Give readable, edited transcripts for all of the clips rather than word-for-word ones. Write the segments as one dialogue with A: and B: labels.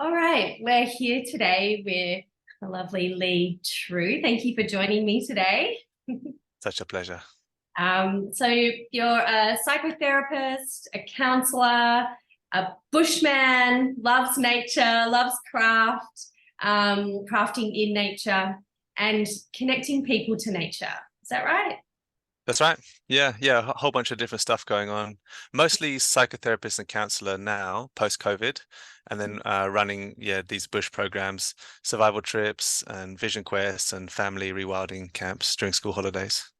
A: All right, we're here today with the lovely Lee Trew. Thank you for joining me today.
B: Such a pleasure.
A: So you're a psychotherapist, a counselor, a bushman, loves nature, loves craft, crafting in nature, and connecting people to nature. Is that right?
B: That's right. Yeah, a whole bunch of different stuff going on. Mostly psychotherapist and counselor now, post-COVID, and then running these bush programs, survival trips and vision quests and family rewilding camps during school holidays.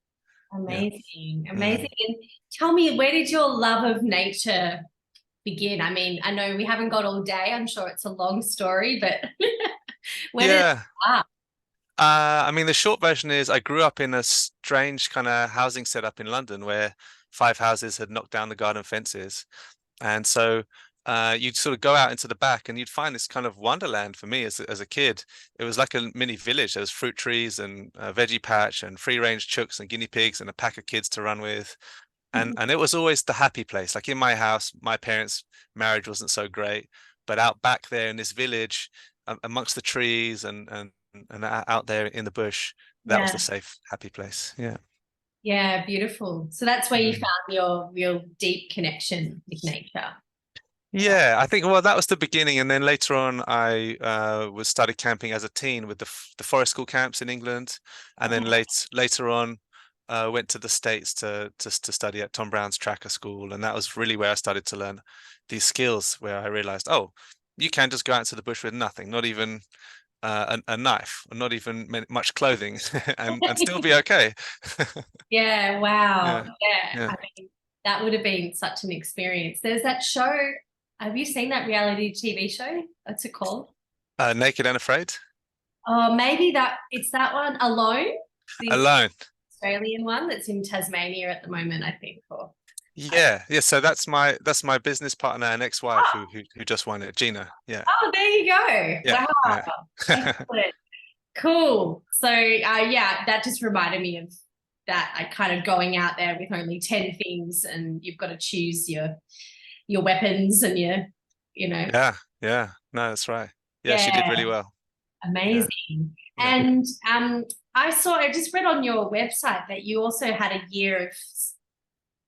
B: Yeah.
A: Amazing,
B: Mm.
A: amazing. And tell me, where did your love of nature begin? I mean, I know we haven't got all day. I'm sure it's a long story, but where did it
B: Yeah.
A: start?
B: I mean, the short version is I grew up in a strange kind of housing setup in London where five houses had knocked down the garden fences. And so you'd sort of go out into the back and you'd find this kind of wonderland for me as a kid. It was like a mini village. There was fruit trees and a veggie patch and free range chooks and guinea pigs and a pack of kids to run with. And it was always the happy place. Like in my house, my parents' marriage wasn't so great, but out back there in this village, amongst the trees and out there in the bush, that was the
A: Yeah,
B: safe, happy place. Yeah.
A: yeah, beautiful. So that's where you
B: Mm.
A: found your real deep connection with nature. Yeah.
B: Yeah, I think well that was the beginning, and then later on I was started camping as a teen with the forest school camps in England, and then
A: Oh,
B: later on went to the States to study at Tom Brown's Tracker School, and that was really where I started to learn these skills, where I realized, oh, you can just go out into the bush with nothing, not even a knife, or not even much clothing, and still be okay.
A: yeah, wow.
B: Yeah,
A: Yeah.
B: yeah.
A: I mean, that would have been such an experience. There's that show. Have you seen that reality TV show? What's it called?
B: Naked and Afraid,
A: Oh, maybe that it's that one, Alone, the
B: Alone.
A: Australian one that's in Tasmania at the moment, I think. Or I,
B: Yeah. So that's my business partner and ex-wife
A: oh,
B: who just won it, Gina. Yeah,
A: oh, there you go.
B: yeah,
A: Wow.
B: yeah.
A: Excellent. Cool. So, yeah, that just reminded me of that. I kind of going out there with only 10 things, and you've got to choose your weapons and your.
B: Yeah. No, that's right. Yeah, she did
A: Yeah,
B: really well. Yeah,
A: amazing.
B: yeah.
A: And I just read on your website that you also had a year of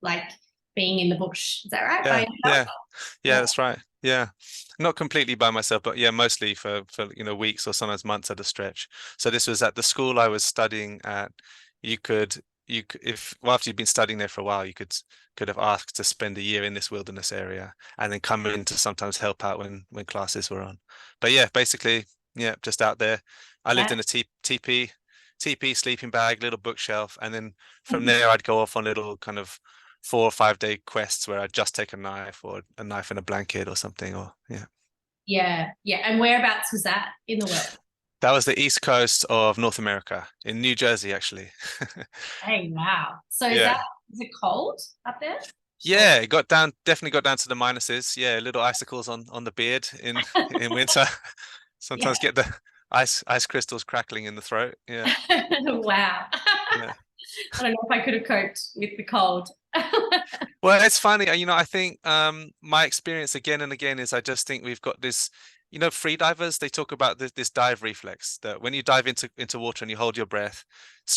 A: like being in the bush. Is that right? By
B: Yeah,
A: yourself?
B: yeah, yeah, that's right. Yeah. Not completely by myself, but yeah, mostly for weeks or sometimes months at a stretch. So this was at the school I was studying at. You could if well, after you've been studying there for a while, you could have asked to spend a year in this wilderness area and then come in to sometimes help out when classes were on. But yeah, basically, yeah, just out there. I lived
A: Yeah.
B: in a teepee sleeping bag, little bookshelf, and then from there I'd go off on little kind of 4 or 5 day quests where I'd just take a knife or a knife and a blanket or something. Or yeah,
A: Yeah. Yeah. And whereabouts was that in the world?
B: that was the east coast of North America in New Jersey, actually.
A: Hey, wow. So
B: Yeah,
A: is it cold up there? Sure.
B: yeah, it got down, definitely got down to the minuses. Yeah, little icicles on the beard in winter.
A: Yeah.
B: Sometimes get the ice crystals crackling in the throat. Yeah,
A: Wow.
B: yeah.
A: I don't know if I could have coped with the cold.
B: Well, it's funny, I think my experience again and again is I just think we've got this, free divers, they talk about this dive reflex that when you dive into water and you hold your breath,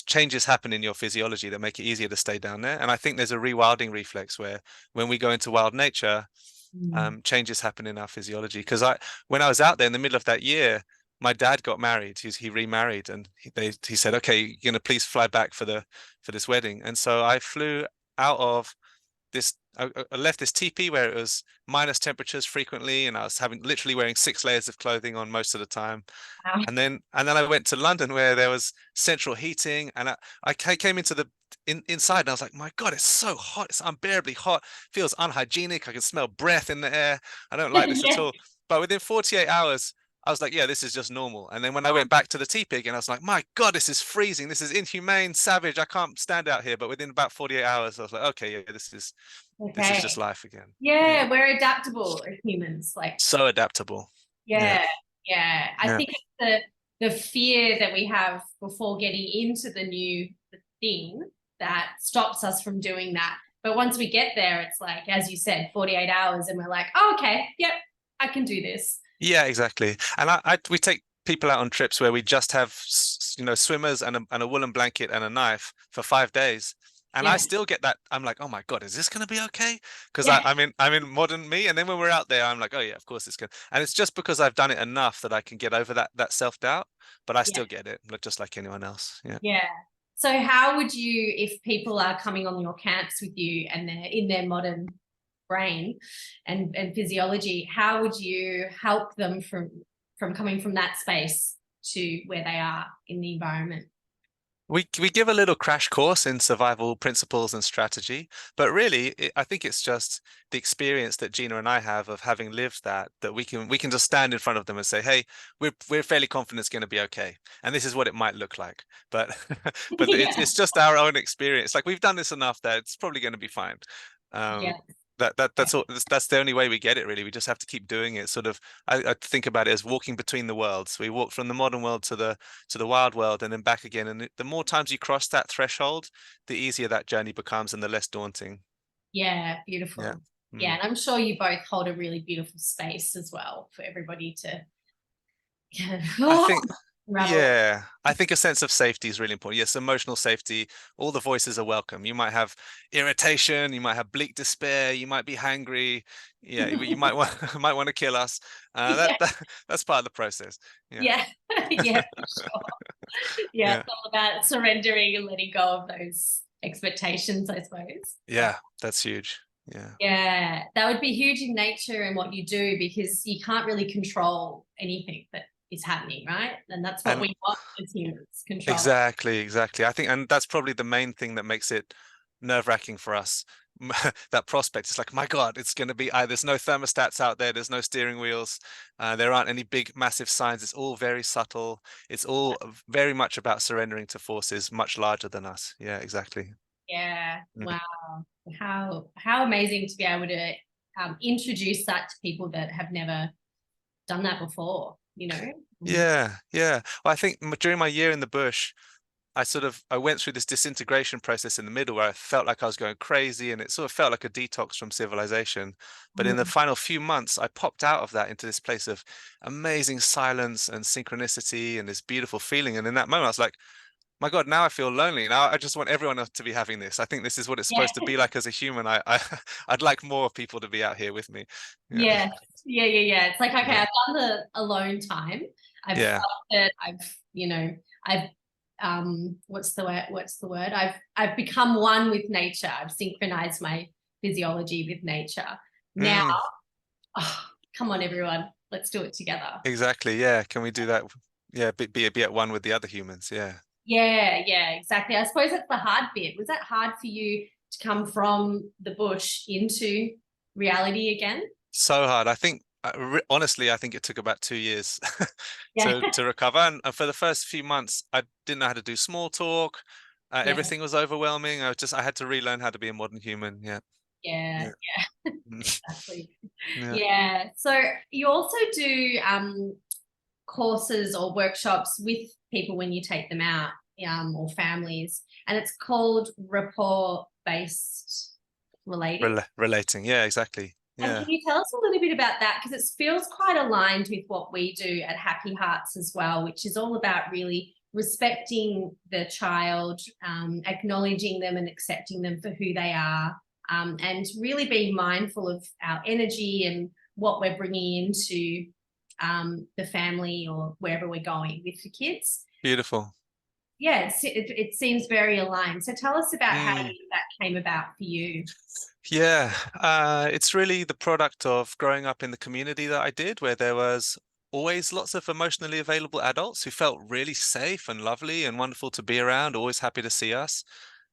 B: changes happen in your physiology that make it easier to stay down there. And I think there's a rewilding reflex where when we go into wild nature,
A: Mm.
B: changes happen in our physiology. Because when I was out there in the middle of that year, my dad got married. He remarried, and he said, "Okay, you're gonna please fly back for this wedding." And so I flew out of this I left this teepee where it was minus temperatures frequently, and I was having literally wearing 6 layers of clothing on most of the time.
A: Wow.
B: And then I went to London where there was central heating, and I came into the inside and I was like, my God, it's so hot, it's unbearably hot, feels unhygienic, I can smell breath in the air. I don't like this at
A: Yeah.
B: all. But within 48 hours, I was like, yeah, this is just normal. And then when I went back to the teepee again, I was like, my God, this is freezing. This is inhumane, savage. I can't stand out here. But within about 48 hours, I was like, okay, yeah, this is just
A: Okay.
B: life again. Yeah.
A: Yeah, we're adaptable as humans. Like,
B: So adaptable. Yeah.
A: yeah, yeah. I
B: Yeah.
A: think it's the fear that we have before getting into the thing that stops us from doing that. But once we get there, it's like, as you said, 48 hours, and we're like, oh, okay, yep, I can do this.
B: Yeah, exactly. And we take people out on trips where we just have, swimmers and a woolen blanket and a knife for 5 days. And I
A: Yeah,
B: still get that. I'm like, oh my God, is this going to be okay? Because
A: yeah,
B: I'm in modern me. And then when we're out there, I'm like, oh yeah, of course it's good. And it's just because I've done it enough that I can get over that self-doubt, but I
A: yeah,
B: still get it, just like anyone else. Yeah.
A: yeah. So how would you, if people are coming on your camps with you and they're in their modern brain and physiology, how would you help them from coming from that space to where they are in the environment?
B: We give a little crash course in survival principles and strategy, but really, I think it's just the experience that Gina and I have of having lived that we can just stand in front of them and say, "Hey, we're fairly confident it's going to be okay, and this is what it might look like." But but it's
A: Yeah,
B: it's just our own experience. Like we've done this enough that it's probably going to be fine.
A: yeah,
B: Um, that's all. That's the only way we get it. Really, we just have to keep doing it. Sort of, I think about it as walking between the worlds. We walk from the modern world to the wild world and then back again. And the more times you cross that threshold, the easier that journey becomes and the less daunting.
A: yeah,
B: Yeah.
A: beautiful. Yeah,
B: Mm.
A: and I'm sure you both hold a really beautiful space as well for everybody to
B: I think,
A: unravel.
B: yeah, I think a sense of safety is really important. Yes, emotional safety. All the voices are welcome. You might have irritation, you might have bleak despair, you might be hangry. Yeah, you might want might want to kill us.
A: Yeah,
B: That's part of the process. Yeah.
A: yeah, yeah, for sure. Yeah,
B: Yeah.
A: it's all about surrendering and letting go of those expectations, I suppose.
B: Yeah, that's huge. Yeah.
A: Yeah, that would be huge in nature and what you do because you can't really control anything that is happening, right? And that's what
B: And
A: we want as humans, control.
B: exactly. I think, and that's probably the main thing that makes it nerve-wracking for us. That prospect, it's like, my God, it's going to be, there's no thermostats out there, there's no steering wheels, there aren't any big, massive signs. It's all very subtle. It's all very much about surrendering to forces much larger than us. Yeah, exactly.
A: Yeah,
B: Mm.
A: wow. How amazing to be able to introduce that to people that have never done that before, you know? Mm.
B: Yeah. Well, I think during my year in the bush, I went through this disintegration process in the middle where I felt like I was going crazy and it sort of felt like a detox from civilization. But in the
A: Mm.
B: final few months, I popped out of that into this place of amazing silence and synchronicity and this beautiful feeling. And in that moment, I was like, my God, now I feel lonely. Now I just want everyone else to be having this. I think this is what it's
A: Yeah,
B: supposed to be like as a human. I'd like more people to be out here with me. Yeah.
A: yes, yeah. It's like, okay,
B: Yeah.
A: I've done the alone time. I've
B: Yeah.
A: felt it. I've what's the word? I've become one with nature. I've synchronized my physiology with nature. Now,
B: Mm,
A: oh, come on, everyone, let's do it together.
B: exactly. Yeah. Can we do that? Yeah. Be at one with the other humans. Yeah.
A: Yeah, exactly. I suppose that's the hard bit. Was that hard for you to come from the bush into reality again?
B: So hard. I think, honestly, I think it took about 2 years
A: Yeah,
B: to recover. And for the first few months, I didn't know how to do small talk.
A: yeah,
B: Everything was overwhelming. I had to relearn how to be a modern human. Yeah.
A: yeah,
B: Yeah.
A: yeah,
B: Mm.
A: exactly.
B: Yeah.
A: Yeah. So you also do courses or workshops with people when you take them out, or families, and it's called rapport based relating.
B: Relating. Yeah, exactly.
A: And
B: Yeah.
A: can you tell us a little bit about that? Because it feels quite aligned with what we do at Happy Hearts as well, which is all about really respecting the child, acknowledging them and accepting them for who they are, and really being mindful of our energy and what we're bringing into the family or wherever we're going with the kids.
B: Beautiful.
A: Yeah, it seems very aligned. So tell us about how
B: Mm.
A: that came about for you.
B: Yeah. It's really the product of growing up in the community that I did, where there was always lots of emotionally available adults who felt really safe and lovely and wonderful to be around, always happy to see us.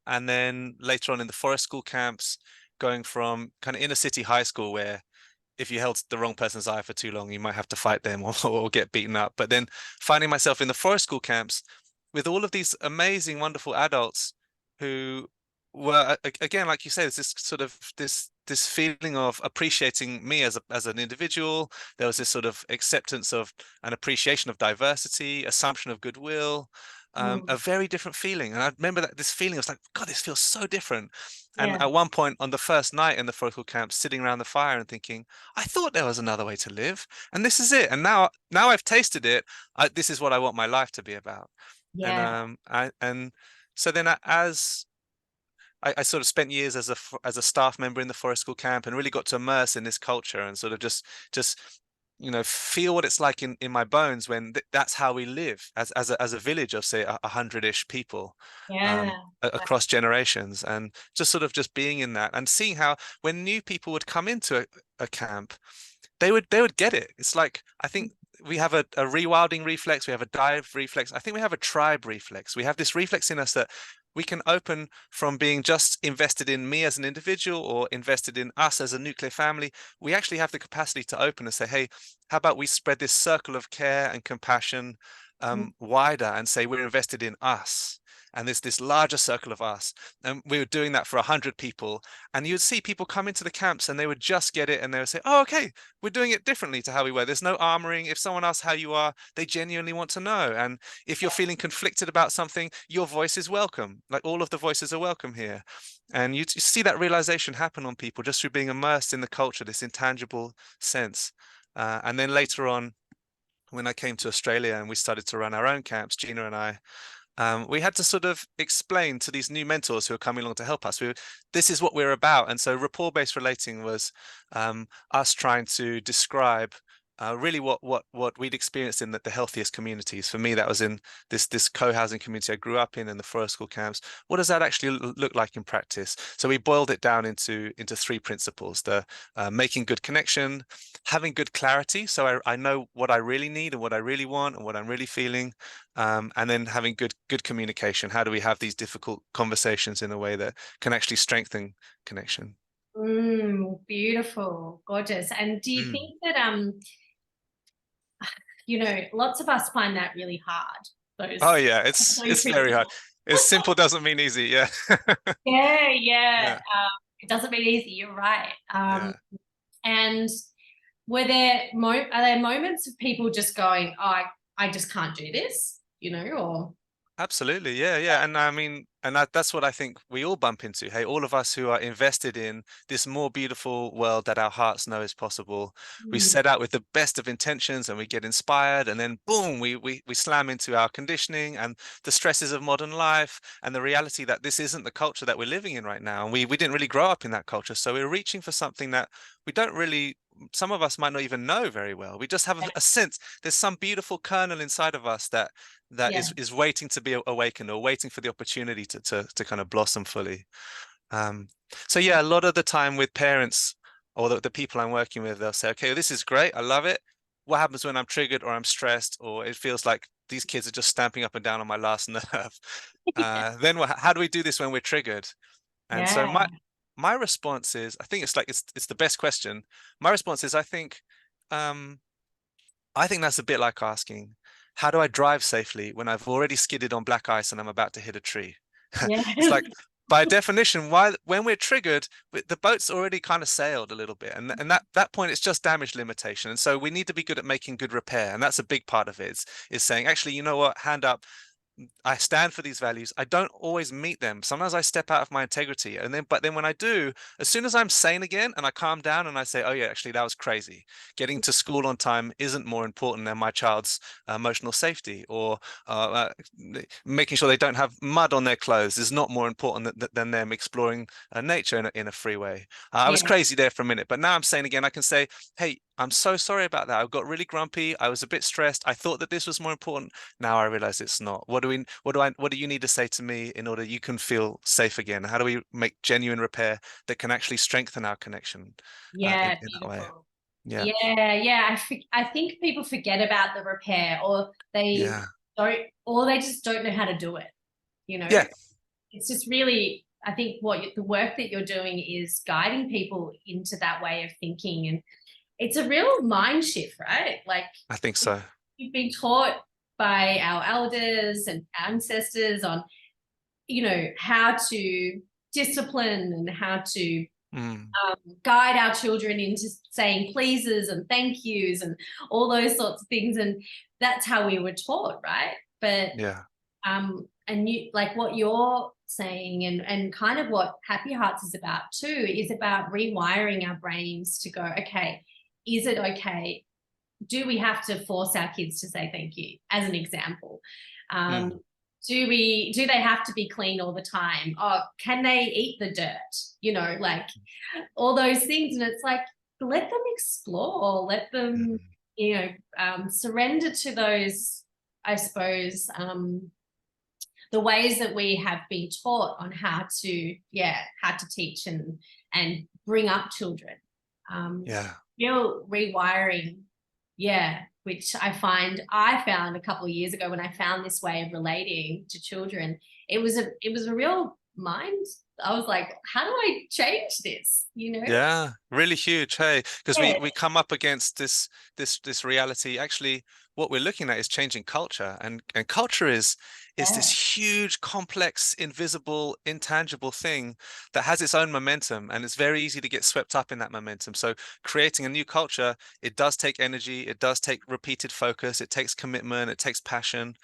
B: And then later on in the forest school camps, going from kind of inner city high school where if you held the wrong person's eye for too long, you might have to fight them or get beaten up. But then finding myself in the forest school camps with all of these amazing, wonderful adults who were again, like you say, there's this sort of this feeling of appreciating me as an individual. There was this sort of acceptance of an appreciation of diversity, assumption of goodwill,
A: Mm,
B: a very different feeling. And I remember that this feeling, I was like, God, this feels so different. And
A: Yeah.
B: at one point on the first night in the forest school camp, sitting around the fire and thinking, I thought there was another way to live, and this is it. And now I've tasted it. This is what I want my life to be about. And
A: Yeah.
B: and so then as I sort of spent years as a staff member in the forest school camp and really got to immerse in this culture and sort of just feel what it's like in my bones when that's how we live as a village of say 100-ish people
A: Yeah.
B: across generations, and just being in that and seeing how when new people would come into a camp, they would get it. It's like, I think we have a rewilding reflex, we have a dive reflex, I think we have a tribe reflex. We have this reflex in us that we can open from being just invested in me as an individual or invested in us as a nuclear family. We actually have the capacity to open and say, hey, how about we spread this circle of care and compassion wider and say we're invested in us, and there's this larger circle of us. And we were doing that for 100 people, and you'd see people come into the camps and they would just get it, and they would say, oh, okay, we're doing it differently to how we were. There's no armoring. If someone asks how you are, they genuinely want to know. And if you're feeling conflicted about something, your voice is welcome. Like, all of the voices are welcome here. And you see that realization happen on people just through being immersed in the culture, this intangible sense. And then later on, when I came to Australia and we started to run our own camps, Gina and I, we had to sort of explain to these new mentors who are coming along to help us, this is what we're about. And so rapport-based relating was us trying to describe really what we'd experienced in the healthiest communities. For me, that was in this co-housing community I grew up in the forest school camps. What does that actually look like in practice? So we boiled it down into 3 principles: the making good connection, having good clarity, so I know what I really need and what I really want and what I'm really feeling, and then having good communication. How do we have these difficult conversations in a way that can actually strengthen connection?
A: Beautiful, gorgeous. And do you
B: Mm.
A: think that lots of us find that really hard,
B: Oh
A: those
B: yeah,
A: those
B: it's very hard.
A: principles?
B: It's simple doesn't mean easy. Yeah.
A: Yeah, yeah.
B: Yeah.
A: It doesn't mean easy, you're right.
B: Yeah.
A: And are there moments of people just going, oh, I just can't do this, or
B: Absolutely. Yeah, yeah. And I mean, and that's what I think we all bump into. Hey, all of us who are invested in this more beautiful world that our hearts know is possible. We
A: Mm,
B: set out with the best of intentions and we get inspired, and then boom, we slam into our conditioning and the stresses of modern life and the reality that this isn't the culture that we're living in right now. And we didn't really grow up in that culture. So we're reaching for something that we don't really, some of us might not even know very well. We just have a sense there's some beautiful kernel inside of us that
A: yeah,
B: is waiting to be awakened, or waiting for the opportunity to kind of blossom fully. Um, so yeah, a lot of the time with parents or the people I'm working with, they'll say, okay, this is great, I love it. What happens when I'm triggered or I'm stressed or it feels like these kids are just stamping up and down on my last nerve? Then how do we do this when we're triggered? And so
A: yeah,
B: my response is, I think it's the best question. My response is, um, I think that's a bit like asking, how do I drive safely when I've already skidded on black ice and I'm about to hit a tree?
A: yeah,
B: It's like, by definition, when we're triggered, the boat's already kind of sailed a little bit, and that point it's just damage limitation. And so we need to be good at making good repair, and that's a big part of it. Is saying, actually, you know what, hand up, I stand for these values. I don't always meet them. Sometimes I step out of my integrity, but then when I do, as soon as I'm sane again and I calm down and I say, oh yeah, actually that was crazy. Getting to school on time isn't more important than my child's emotional safety, or making sure they don't have mud on their clothes is not more important than them exploring nature in a free way. I was
A: yeah,
B: crazy there for a minute, but now I'm sane again. I can say, hey, I'm so sorry about that. I got really grumpy. I was a bit stressed. I thought that this was more important. Now I realize it's not. What do you need to say to me in order you can feel safe again? How do we make genuine repair that can actually strengthen our connection in
A: yeah,
B: that way?
A: beautiful.
B: Yeah.
A: Yeah, yeah. I think people forget about the repair, or they
B: Yeah.
A: don't, or they just don't know how to do it. You know,
B: Yeah.
A: it's just really, I think the work that you're doing is guiding people into that way of thinking, and it's a real mind shift, right? Like,
B: I think so.
A: we've been taught by our elders and ancestors on, how to discipline and how to
B: Mm,
A: guide our children into saying pleases and thank yous and all those sorts of things. And that's how we were taught, right? But
B: yeah.
A: and you like what you're saying, and kind of what Happy Hearts is about too, is about rewiring our brains to go, okay, is it okay? Do we have to force our kids to say thank you, as an example?
B: Mm.
A: Do they have to be clean all the time? Oh, can they eat the dirt? You know, like all those things. And it's like, let them explore, let them,
B: Mm.
A: you know, surrender to those, I suppose, the ways that we have been taught on how to, how to teach and bring up children.
B: Yeah.
A: Real rewiring, which I found a couple of years ago when I found this way of relating to children. It was a real mind. I was like, how do I change this? You know?
B: Yeah, really huge. Hey, because
A: Yeah,
B: we come up against this reality. Actually, what we're looking at is changing culture, and culture is
A: yeah,
B: this huge, complex, invisible, intangible thing that has its own momentum, and it's very easy to get swept up in that momentum. So creating a new culture, it does take energy, it does take repeated focus, it takes commitment, it takes passion.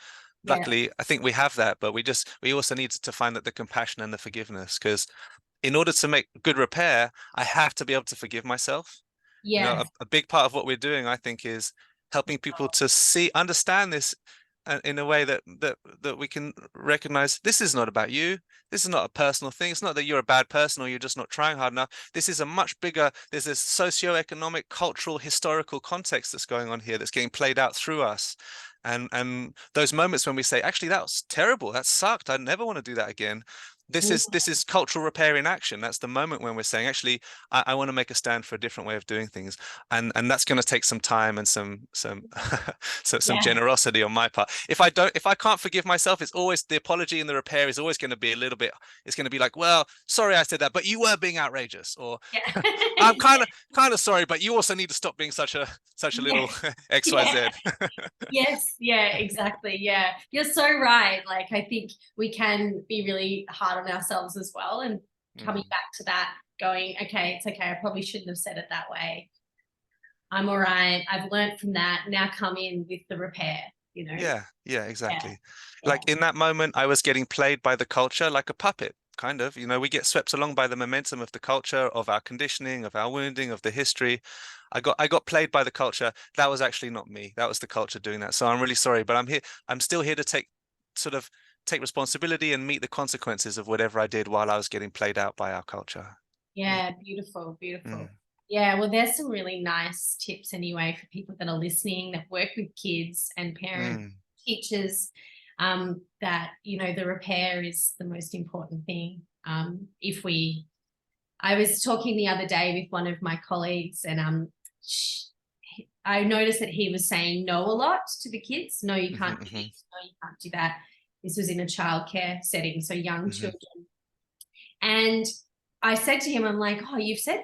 A: yeah,
B: Luckily, I think we have that, but we also need to find that the compassion and the forgiveness, because in order to make good repair, I have to be able to forgive myself. You know,
A: yes,
B: a big part of what we're doing, I think, is helping people to understand this in a way that we can recognize this is not about you. This is not a personal thing. It's not that you're a bad person or you're just not trying hard enough. This is a much bigger, there's this socio-economic, cultural, historical context that's going on here that's getting played out through us. And those moments when we say, actually, that was terrible, that sucked, I never want to do that again. This is cultural repair in action. That's the moment when we're saying, actually, I want to make a stand for a different way of doing things, and that's going to take some time and some some
A: yeah,
B: generosity on my part. If I can't forgive myself, it's always the apology and the repair is always going to be a little bit. It's going to be like, well, sorry I said that, but you were being outrageous, or I'm
A: yeah.
B: kind of sorry, but you also need to stop being such a little
A: Yeah, yeah.
B: XYZ.
A: Yes, yeah, exactly. Yeah, you're so right. Like, I think we can be really hard on ourselves as well. And coming
B: Mm.
A: back to that, going, okay, it's okay. I probably shouldn't have said it that way. I'm all right. I've learned from that. Now come in with the repair, you know?
B: Yeah,
A: Yeah,
B: exactly.
A: yeah,
B: Like in that moment, I was getting played by the culture like a puppet, kind of. You know, we get swept along by the momentum of the culture, of our conditioning, of our wounding, of the history. I got played by the culture. That was actually not me. That was the culture doing that. So I'm really sorry, but I'm here. I'm still here to sort of take responsibility and meet the consequences of whatever I did while I was getting played out by our culture. Yeah.
A: yeah. Beautiful, beautiful.
B: Mm,
A: Yeah, well, there's some really nice tips anyway for people that are listening that work with kids and parents,
B: mm,
A: teachers, that, you know, the repair is the most important thing. I was talking the other day with one of my colleagues, and I noticed that he was saying no a lot to the kids. No, you
B: mhm,
A: can't do
B: mhm,
A: this. No, you can't do that. This was in a childcare setting, so young
B: mhm,
A: children. And I said to him, I'm like, oh, you've said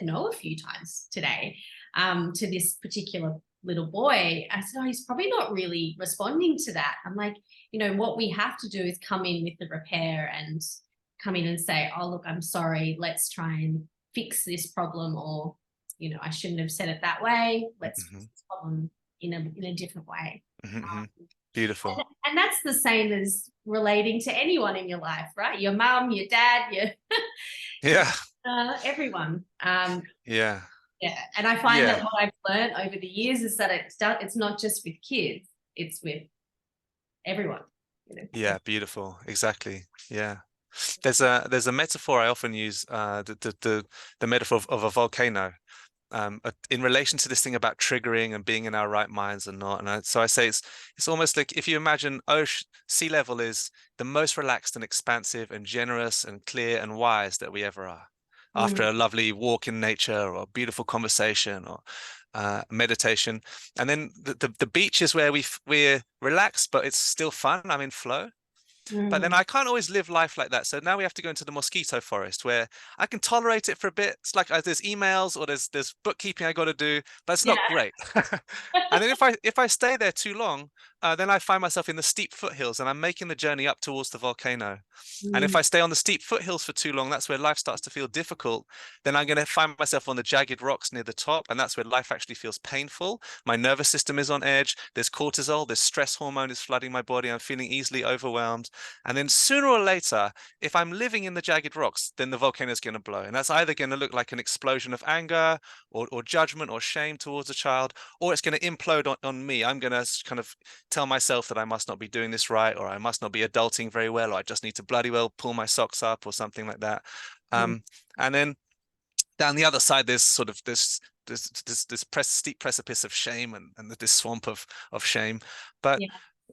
A: no a few times today, to this particular little boy. I said, oh, he's probably not really responding to that. I'm like, you know, what we have to do is come in with the repair and come in and say, oh, look, I'm sorry. Let's try and fix this problem. Or, you know, I shouldn't have said it that way. Let's fix
B: mhm,
A: this problem in a different way.
B: mhm, mhm.
A: Um,
B: Beautiful.
A: and that's the same as relating to anyone in your life, right? Your mum, your dad, your
B: Yeah,
A: everyone.
B: yeah,
A: Yeah, and I find that
B: yeah.
A: what I've learned over the years is that it's not just with kids; it's with everyone. You know.
B: Yeah, beautiful. Exactly. Yeah. There's a metaphor I often use, the metaphor of a volcano, in relation to this thing about triggering and being in our right minds and not. So I say it's almost like if you imagine ocean sea level is the most relaxed and expansive and generous and clear and wise that we ever are. After
A: Mm,
B: a lovely walk in nature or a beautiful conversation or meditation, and then the beach is where we're relaxed, but it's still fun. I'm in flow. But then
A: mm,
B: I can't always live life like that. So now we have to go into the mosquito forest where I can tolerate it for a bit. It's like there's emails or there's bookkeeping I got to do, but it's not
A: yeah,
B: great. And then if I stay there too long, then I find myself in the steep foothills and I'm making the journey up towards the volcano. And if
A: Mm,
B: I stay on the steep foothills for too long, that's where life starts to feel difficult. Then I'm going to find myself on the jagged rocks near the top, and that's where life actually feels painful. My nervous system is on edge. There's cortisol, there's stress hormone is flooding my body. I'm feeling easily overwhelmed. And then sooner or later, if I'm living in the jagged rocks, then the volcano is going to blow. And that's either going to look like an explosion of anger or judgment or shame towards a child, or it's going to implode on me. I'm going to kind of tell myself that I must not be doing this right, or I must not be adulting very well, or I just need to bloody well pull my socks up or something like that.
A: mm,
B: And then down the other side, there's sort of this steep precipice of shame and this swamp of shame. But
A: yeah.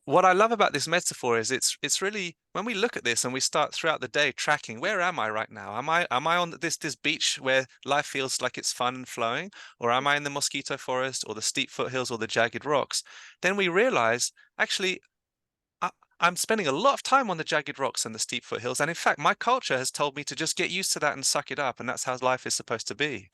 B: what I love about this metaphor is it's really, when we look at this and we start throughout the day tracking, where am I right now? Am I on this beach where life feels like it's fun and flowing, or am I in the mosquito forest or the steep foothills or the jagged rocks? Then we realize, actually, I, I'm spending a lot of time on the jagged rocks and the steep foothills, and in fact, my culture has told me to just get used to that and suck it up, and that's how life is supposed to be.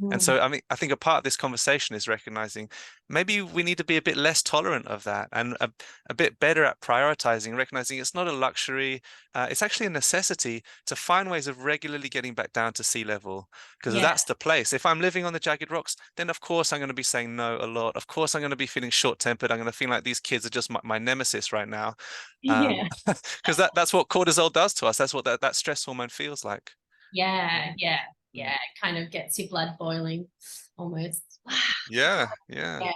B: And
A: Mm,
B: so, I mean, I think a part of this conversation is recognizing maybe we need to be a bit less tolerant of that and a bit better at prioritizing, recognizing it's not a luxury, it's actually a necessity to find ways of regularly getting back down to sea level, because
A: yeah.
B: that's the place. If I'm living on the jagged rocks, then of course I'm going to be saying no a lot. Of course I'm going to be feeling short-tempered. I'm going to feel like these kids are just my nemesis right now.
A: Yeah.
B: Because that's what cortisol does to us. That's what that stress hormone feels like.
A: Yeah. Yeah.
B: Mm.
A: Yeah. It kind of gets your blood boiling almost.
B: Yeah, yeah,
A: Yeah.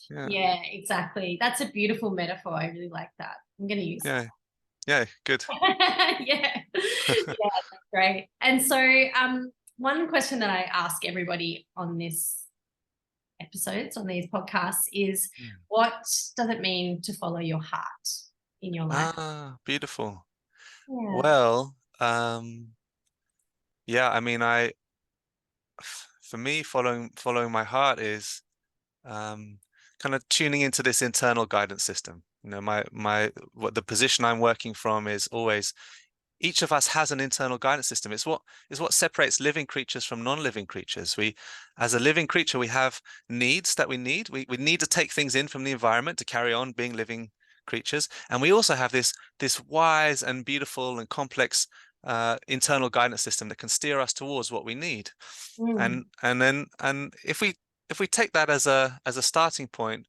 B: yeah,
A: Yeah, exactly. That's a beautiful metaphor. I really like that. I'm going to use
B: yeah, yeah, good.
A: that. Yeah. Yeah, that's great. And so, one question that I ask everybody on this episodes, on these podcasts, is
B: Mm.
A: what does it mean to follow your heart in your life?
B: Ah, beautiful.
A: Yeah.
B: Well, yeah, I mean, for me, following my heart is kind of tuning into this internal guidance system. You know, what the position I'm working from is always, each of us has an internal guidance system. It's what separates living creatures from non-living creatures. As a living creature, we have needs that we need. We need to take things in from the environment to carry on being living creatures. And we also have this wise and beautiful and complex internal guidance system that can steer us towards what we need.
A: Mm,
B: And if we take that as a starting point,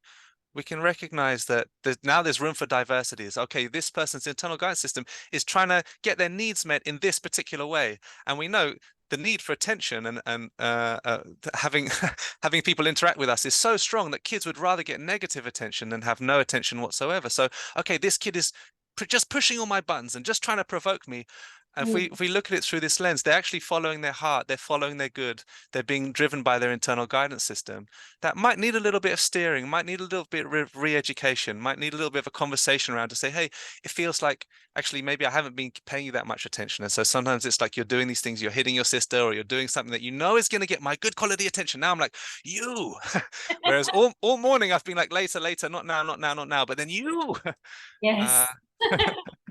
B: we can recognize that there's room for diversity. It's okay, this person's internal guidance system is trying to get their needs met in this particular way, and we know the need for attention and having having people interact with us is so strong that kids would rather get negative attention than have no attention whatsoever. So okay, this kid is just pushing all my buttons and just trying to provoke me. And if we
A: mm,
B: if we look at it through this lens, they're actually following their heart, they're following their good, they're being driven by their internal guidance system. That might need a little bit of steering, might need a little bit of re-education, might need a little bit of a conversation around to say, hey, it feels like actually maybe I haven't been paying you that much attention. And so sometimes it's like you're doing these things, you're hitting your sister, or you're doing something that you know is going to get my good quality attention. Now I'm like, you. Whereas all morning I've been like, later, later, not now, not now, not now. But then you.
A: yes.
B: uh,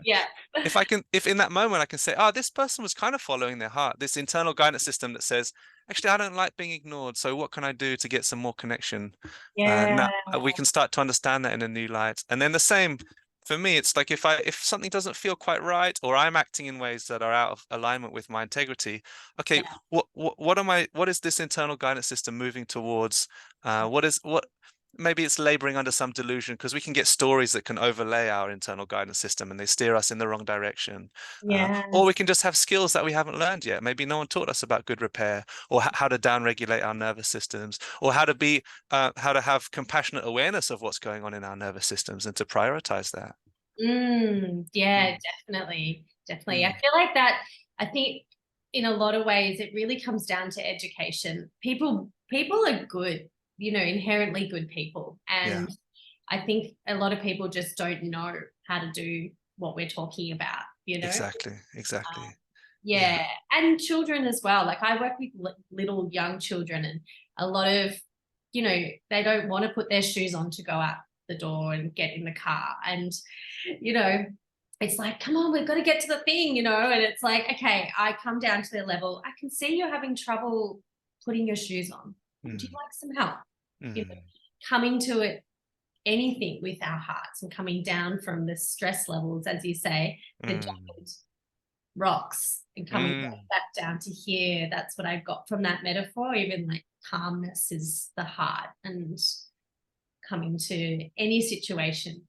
A: Yeah.
B: if in that moment I can say, oh, this person was kind of following their heart, this internal guidance system that says, actually, I don't like being ignored. So what can I do to get some more connection? Now
A: Yeah.
B: we can start to understand that in a new light. And then the same for me, it's like if something doesn't feel quite right, or I'm acting in ways that are out of alignment with my integrity, okay,
A: Yeah.
B: what is this internal guidance system moving towards? What maybe it's laboring under some delusion, because we can get stories that can overlay our internal guidance system and they steer us in the wrong direction. Or
A: Yes.
B: we can just have skills that we haven't learned yet. Maybe no one taught us about good repair, or how to downregulate our nervous systems, or how to have compassionate awareness of what's going on in our nervous systems and to prioritize that.
A: Yeah,
B: Mm,
A: definitely. Definitely. I
B: mm,
A: feel like that, I think in a lot of ways it really comes down to education. People are good, inherently good people.
B: yeah,
A: And I think a lot of people just don't know how to do what we're talking about.
B: exactly, exactly. Yeah.
A: Yeah. And children as well. Like I work with little young children, and a lot of, they don't want to put their shoes on to go out the door and get in the car. And, you know, it's like, come on, we've got to get to the thing. And it's like, okay, I come down to their level. I can see you're having trouble putting your shoes on. Would you
B: Mm,
A: like some help? You know,
B: mm,
A: coming to it anything with our hearts and coming down from the stress levels, as you say, the jagged rocks and coming back down to here. That's what I got from that metaphor. Even like calmness is the heart, and coming to any situation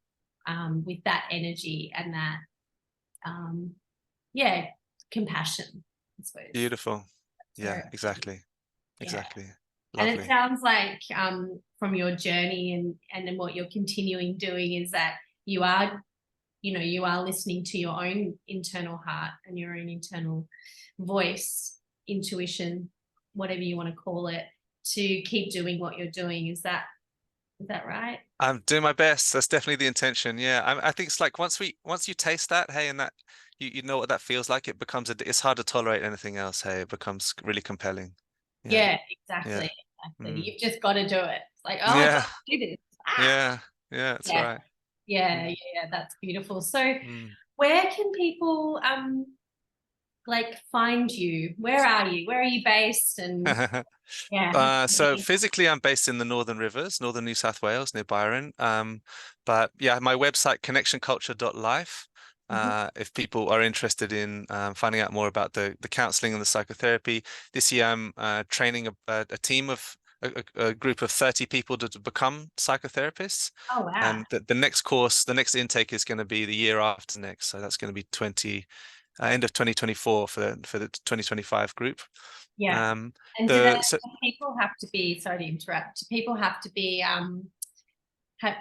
A: with that energy and that compassion, I suppose.
B: Beautiful. Yeah,
A: Right.
B: exactly. Exactly.
A: And
B: Lovely.
A: it sounds like from your journey and then what you're continuing doing is that you are, you are listening to your own internal heart and your own internal voice, intuition, whatever you want to call it, to keep doing what you're doing. Is that right?
B: I'm doing my best. That's definitely the intention. Yeah. I think it's like once you taste that, hey, and that you know what that feels like, it becomes it's hard to tolerate anything else. Hey, it becomes really compelling. Yeah.
A: Yeah,
B: Yeah.
A: exactly. You've just got to do it. It's like, oh, I got
B: Yeah.
A: to do this.
B: Yeah. Yeah. That's
A: Yeah.
B: right.
A: Yeah, that's beautiful. So
B: Mm.
A: where can people like find you? Where are you? Where are you based? And
B: So physically, I'm based in the Northern Rivers, Northern New South Wales, near Byron. But yeah, my website, connectionculture.life. If people are interested in finding out more about the counseling and the psychotherapy, this year I'm training a team of a group of 30 people to become psychotherapists.
A: Oh wow.
B: And the next course, the next intake is going to be the year after next. So that's going to be end of 2024 for the 2025 group.
A: Yeah.
B: Um,
A: And do people have to be, sorry to interrupt, do people have to be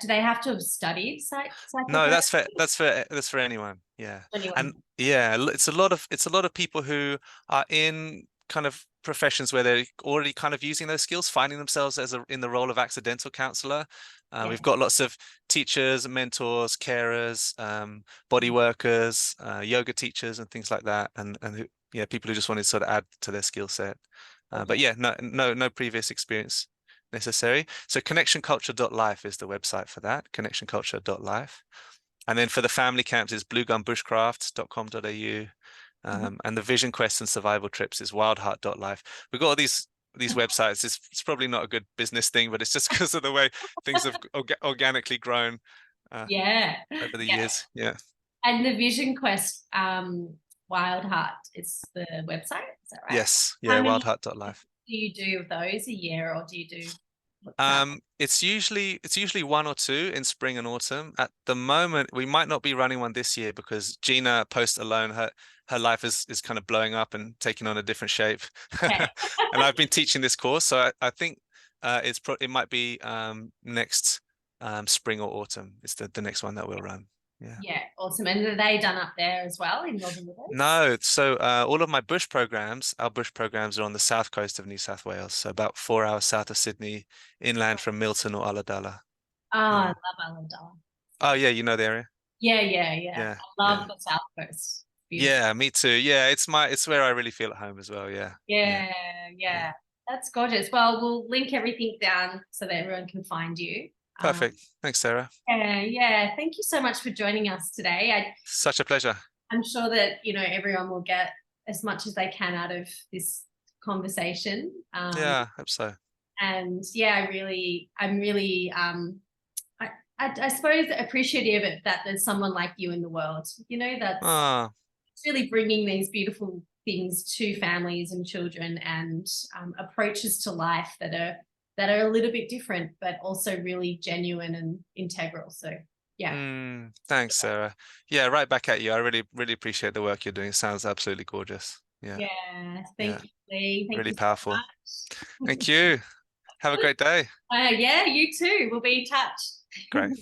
A: do they have to have studied psychotherapy?
B: No, that's for anyone. Yeah.
A: Anyone.
B: And yeah, it's a lot of people who are in kind of professions where they're already kind of using those skills, finding themselves in the role of accidental counselor. We've got lots of teachers, mentors, carers, body workers, yoga teachers, and things like that, and people who just want to sort of add to their skill set. But yeah, no previous experience necessary. So connectionculture.life is the website for that, connectionculture.life. And then for the family camps is bluegumbushcraft.com.au. And the vision quest and survival trips is wildheart.life. We've got all these websites. It's probably not a good business thing, but it's just because of the way things have organically grown over the years. Yeah.
A: And the Vision Quest Wild Heart is the website, is that right?
B: Yes. Yeah, wildheart.life.
A: Do you do those a year, or do you do
B: it's usually 1 or 2 in spring and autumn. At the moment, we might not be running one this year because Gina Post alone, her life is kind of blowing up and taking on a different shape.
A: Okay.
B: And I've been teaching this course, so I think it might be next spring or autumn. It's the next one that we'll run.
A: Yeah, awesome. And are they done up there as well in Northern Rivers?
B: No, so all of our bush programs are on the south coast of New South Wales, so about 4 hours south of Sydney, inland from Milton or Ulladulla.
A: Oh, I love Ulladulla.
B: Oh yeah, you know the area.
A: Yeah. I love the South Coast.
B: Yeah, me too. Yeah, it's where I really feel at home as well. Yeah.
A: Yeah. That's gorgeous. Well, we'll link everything down so that everyone can find you.
B: Perfect. Thanks, Sarah.
A: Yeah. Thank you so much for joining us today.
B: Such a pleasure.
A: I'm sure that, everyone will get as much as they can out of this conversation.
B: Yeah, I hope so.
A: And yeah, I'm really, I suppose appreciative that there's someone like you in the world, that's really bringing these beautiful things to families and children, and approaches to life that are a little bit different, but also really genuine and integral. So yeah.
B: Thanks, Sarah. Yeah, right back at you. I really, really appreciate the work you're doing. It sounds absolutely gorgeous. Yeah.
A: Thank you, Lee. Thank
B: really
A: you so
B: powerful.
A: much.
B: Thank you. Have a great day.
A: Yeah, you too. We'll be in touch.
B: Great.